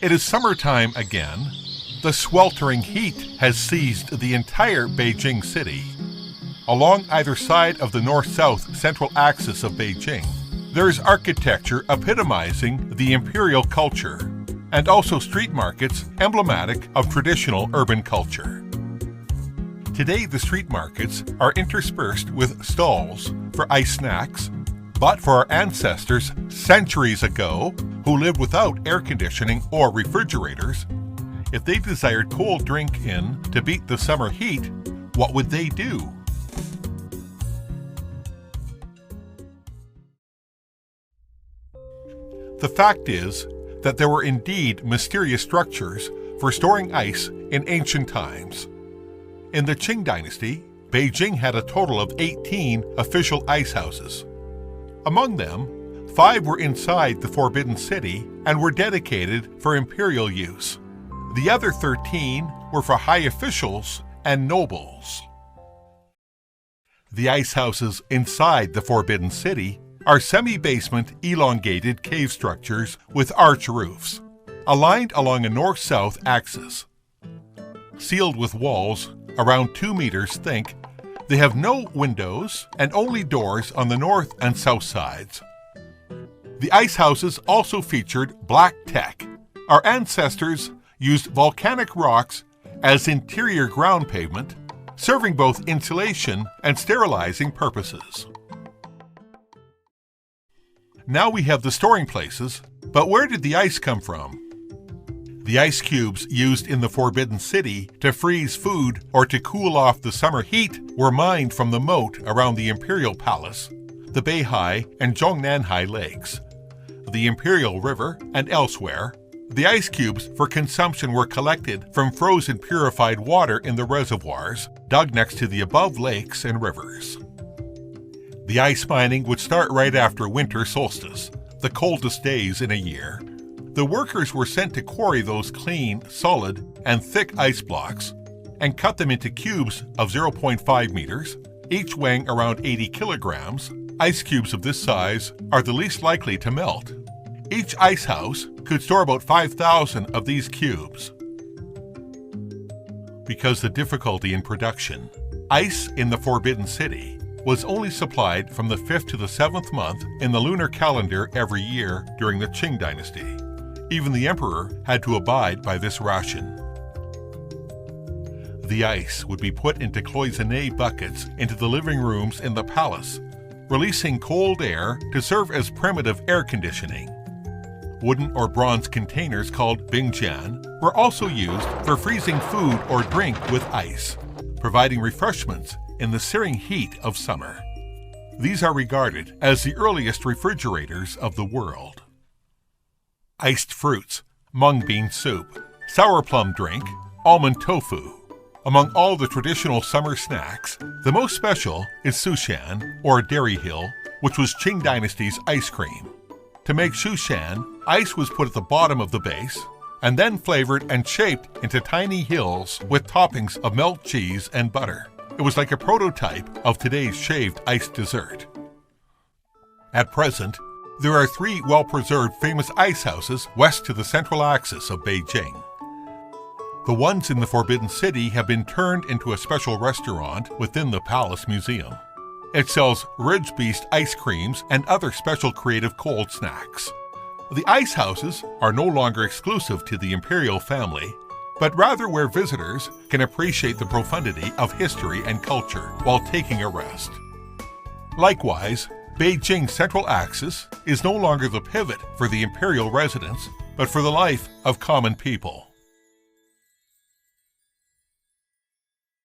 It is summertime again. The sweltering heat has seized the entire Beijing city. Along either side of the north-south central axis of Beijing, there is architecture epitomizing the imperial culture, and also street markets emblematic of traditional urban culture. Today, the street markets are interspersed with stalls for ice snacks, but for our ancestors centuries ago, who lived without air conditioning or refrigerators, if they desired cold drink in to beat the summer heat, what would they do? The fact is that there were indeed mysterious structures for storing ice in ancient times. In the Qing dynasty, Beijing had a total of 18 official ice houses. Among them, 5 were inside the Forbidden City and were dedicated for imperial use. The other 13 were for high officials and nobles. The ice houses inside the Forbidden City are semi-basement elongated cave structures with arch roofs, aligned along a north-south axis. Sealed with walls around 2 meters thick, they have no windows and only doors on the north and south sides. The ice houses also featured black tech. Our ancestors used volcanic rocks as interior ground pavement, serving both insulation and sterilizing purposes. Now we have the storing places, but where did the ice come from? The ice cubes used in the Forbidden City to freeze food or to cool off the summer heat were mined from the moat around the Imperial Palace, the Beihai and Zhongnanhai lakes, the Imperial River, and elsewhere. The ice cubes for consumption were collected from frozen purified water in the reservoirs dug next to the above lakes and rivers. The ice mining would start right after winter solstice, the coldest days in a year. The workers were sent to quarry those clean, solid, and thick ice blocks and cut them into cubes of 0.5 meters, each weighing around 80 kilograms. Ice cubes of this size are the least likely to melt. Each ice house could store about 5,000 of these cubes. Because the difficulty in production, ice in the Forbidden City was only supplied from the 5th to the 7th month in the lunar calendar every year during the Qing dynasty. Even the emperor had to abide by this ration. The ice would be put into cloisonné buckets into the living rooms in the palace, releasing cold air to serve as primitive air conditioning. Wooden or bronze containers called bingjian were also used for freezing food or drink with ice, providing refreshments in the searing heat of summer. These are regarded as the earliest refrigerators of the world. Iced fruits, mung bean soup, sour plum drink, almond tofu. Among all the traditional summer snacks, the most special is sushan, or dairy hill, which was Qing Dynasty's ice cream. To make sushan, ice was put at the bottom of the base, and then flavored and shaped into tiny hills with toppings of melt cheese and butter. It was like a prototype of today's shaved ice dessert. At present, there are 3 well-preserved famous ice houses west to the central axis of Beijing. The ones in the Forbidden City have been turned into a special restaurant within the Palace Museum. It sells Ridge Beast ice creams and other special creative cold snacks. The ice houses are no longer exclusive to the imperial family, but rather where visitors can appreciate the profundity of history and culture while taking a rest. Likewise, Beijing's central axis is no longer the pivot for the imperial residents, but for the life of common people.